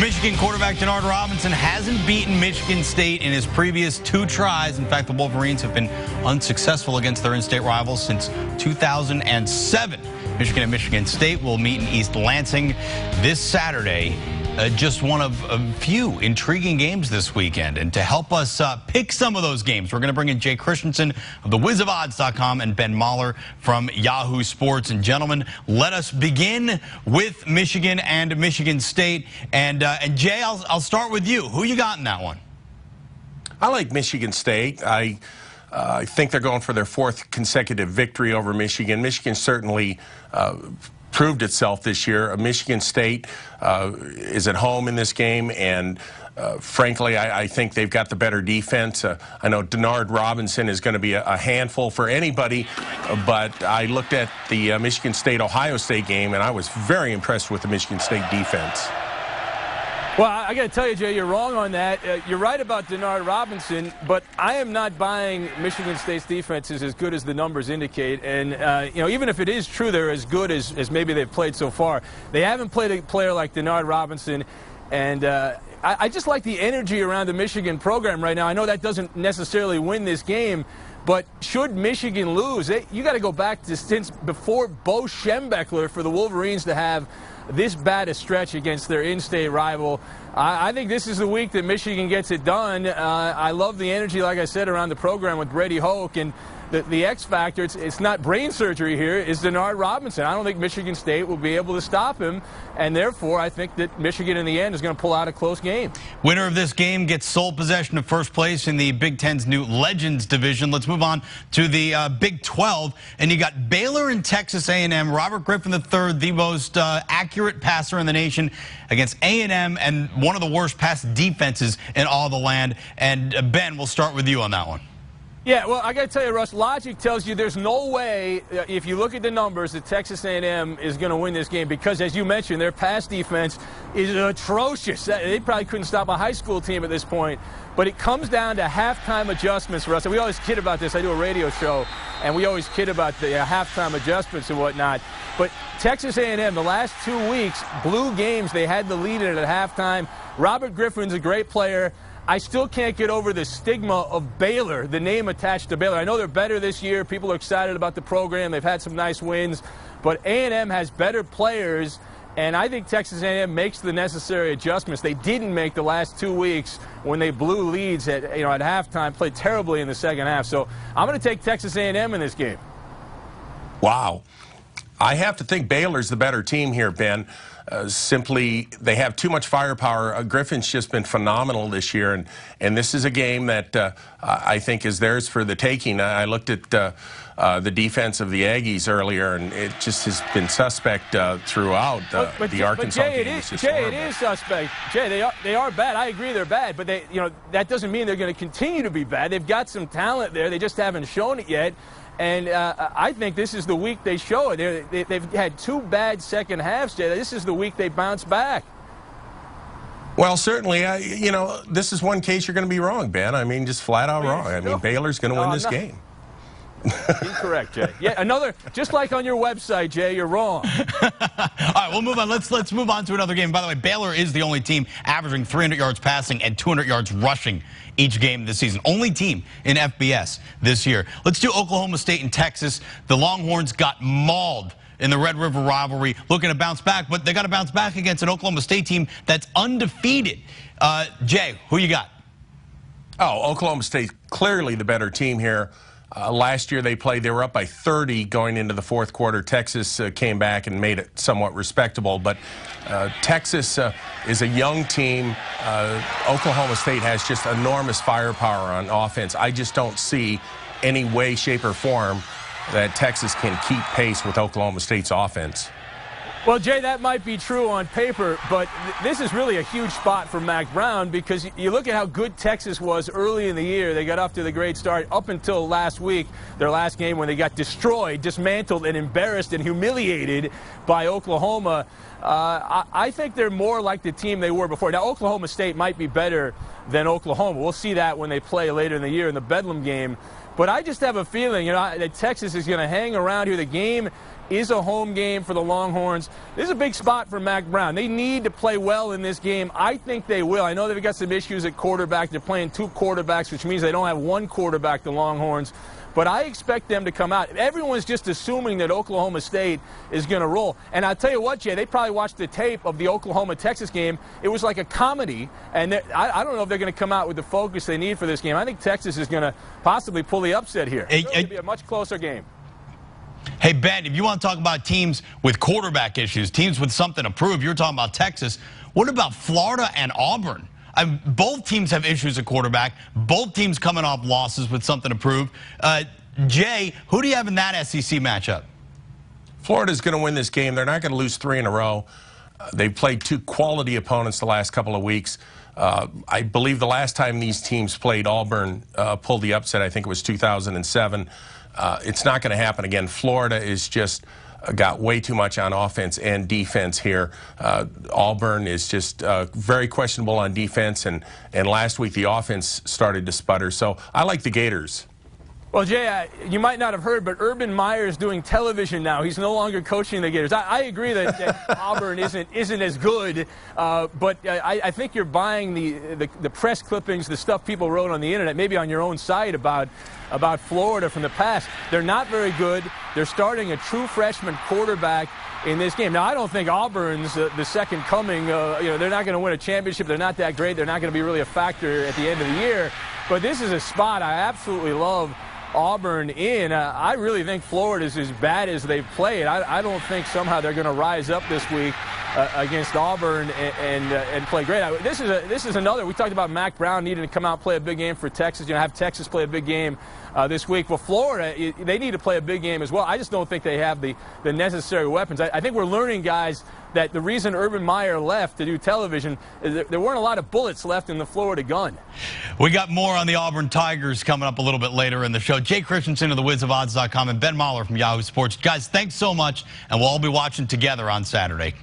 Michigan quarterback Denard Robinson hasn't beaten Michigan State in his previous 2 tries. In fact, the Wolverines have been unsuccessful against their in-state rivals since 2007. Michigan and Michigan State will meet in East Lansing this Saturday. Just one of a few intriguing games this weekend. And to help us pick some of those games, we're going to bring in Jay Christensen of thewizofodds.com and Ben Mahler from Yahoo Sports. And gentlemen, let us begin with Michigan and Michigan State. And Jay, I'll start with you. Who you got in that one? I like Michigan State. I think they're going for their 4th consecutive victory over Michigan. Michigan certainly proved itself this year. Michigan State is at home in this game, and frankly, I think they've got the better defense. I know Denard Robinson is going to be a handful for anybody, but I looked at the Michigan State-Ohio State game, and I was very impressed with the Michigan State defense. Well, I got to tell you, Jay, you're wrong on that. You're right about Denard Robinson, but I am not buying Michigan State's defense is as good as the numbers indicate. And, you know, even if it is true they're as good as maybe they've played so far, they haven't played a player like Denard Robinson. And I just like the energy around the Michigan program right now. I know that doesn't necessarily win this game, but should Michigan lose, you got to go back to since before Bo Schembechler for the Wolverines to have this bad a stretch against their in-state rival. I think this is the week that Michigan gets it done. I love the energy, like I said, around the program with Brady Hoke. And the X factor, it's not brain surgery here, is Denard Robinson. I don't think Michigan State will be able to stop him, and therefore I think that Michigan in the end is going to pull out a close game. Winner of this game gets sole possession of first place in the Big Ten's new Legends division. Let's move on to the Big 12, and you got Baylor and Texas A&M. Robert Griffin III, the most accurate passer in the nation, against A&M and one of the worst pass defenses in all the land. And Ben, we'll start with you on that one. Yeah, well, I got to tell you, Russ, logic tells you there's no way, if you look at the numbers, that Texas A&M is going to win this game because, as you mentioned, their pass defense is atrocious. They probably couldn't stop a high school team at this point. But it comes down to halftime adjustments, Russ. And we always kid about this. I do a radio show, and we always kid about the halftime adjustments and whatnot. But Texas A&M, the last 2 weeks, blew games. They had the lead in it at halftime. Robert Griffin's a great player. I still can't get over the stigma of Baylor, the name attached to Baylor. I know they're better this year. People are excited about the program. They've had some nice wins. But A&M has better players, and I think Texas A&M makes the necessary adjustments. They didn't make the last 2 weeks when they blew leads at halftime, played terribly in the second half. So I'm going to take Texas A&M in this game. Wow. I have to think Baylor's the better team here, Ben. Simply, they have too much firepower. Griffin's just been phenomenal this year, and this is a game that I think is theirs for the taking. I looked at the defense of the Aggies earlier, and it just has been suspect throughout the Arkansas game. It is suspect. Jay, they are bad. I agree they're bad, but that doesn't mean they're going to continue to be bad. They've got some talent there. They just haven't shown it yet. And I think this is the week they show it. They've had 2 bad second halves, Jay. This is the week they bounce back. Well, certainly, this is one case you're going to be wrong, Ben. I mean, just flat out wrong. I mean, Baylor's going to win this game. Incorrect, Jay. Yeah, another, just like on your website, Jay, you're wrong. All right, we'll move on. Let's move on to another game. By the way, Baylor is the only team averaging 300 yards passing and 200 yards rushing each game this season. Only team in FBS this year. Let's do Oklahoma State and Texas. The Longhorns got mauled in the Red River rivalry, looking to bounce back, but they got to bounce back against an Oklahoma State team that's undefeated. Jay, who you got? Oh, Oklahoma State, clearly the better team here. Last year they were up by 30 going into the 4th quarter. Texas came back and made it somewhat respectable, but Texas is a young team. Oklahoma State has just enormous firepower on offense. I just don't see any way, shape, or form that Texas can keep pace with Oklahoma State's offense. Well, Jay, that might be true on paper, but this is really a huge spot for Mack Brown because you look at how good Texas was early in the year. They got off to the great start up until last week, their last game when they got destroyed, dismantled, and embarrassed and humiliated by Oklahoma. I think they're more like the team they were before. Now, Oklahoma State might be better than Oklahoma. We'll see that when they play later in the year in the Bedlam game. But I just have a feeling, that Texas is going to hang around here. The game is a home game for the Longhorns. This is a big spot for Mac Brown. They need to play well in this game. I think they will. I know they've got some issues at quarterback. They're playing 2 quarterbacks, which means they don't have 1 quarterback, the Longhorns. But I expect them to come out. Everyone's just assuming that Oklahoma State is going to roll. And I'll tell you what, Jay, they probably watched the tape of the Oklahoma-Texas game. It was like a comedy. And I don't know if they're going to come out with the focus they need for this game. I think Texas is going to possibly pull the upset here. It's going to be a much closer game. Hey, Ben, if you want to talk about teams with quarterback issues, teams with something to prove, you're talking about Texas. What about Florida and Auburn? Both teams have issues at quarterback. Both teams coming off losses with something to prove. Jay, who do you have in that SEC matchup? Florida's going to win this game. They're not going to lose 3 in a row. They've played 2 quality opponents the last couple of weeks. I believe the last time these teams played, Auburn pulled the upset. I think it was 2007. It's not going to happen again. Florida is just got way too much on offense and defense here. Auburn is just very questionable on defense, and last week the offense started to sputter. So I like the Gators. Well, Jay, you might not have heard, but Urban Meyer is doing television now. He's no longer coaching the Gators. I agree that Auburn isn't as good, but I think you're buying the press clippings, the stuff people wrote on the internet, maybe on your own site about Florida from the past. They're not very good. They're starting a true freshman quarterback in this game. Now, I don't think Auburn's the second coming. They're not going to win a championship. They're not that great. They're not going to be really a factor at the end of the year. But this is a spot I absolutely love Auburn in. I really think Florida is as bad as they've played. I don't think somehow they're going to rise up this week against Auburn and play great. This is another. We talked about Mac Brown needing to come out and play a big game for Texas. Have Texas play a big game this week. Well, Florida, they need to play a big game as well. I just don't think they have the necessary weapons. I think we're learning, guys, that the reason Urban Meyer left to do television is there weren't a lot of bullets left in the Florida gun. We got more on the Auburn Tigers coming up a little bit later in the show. Jay Christensen of thewizofodds.com and Ben Mahler from Yahoo Sports. Guys, thanks so much, and we'll all be watching together on Saturday.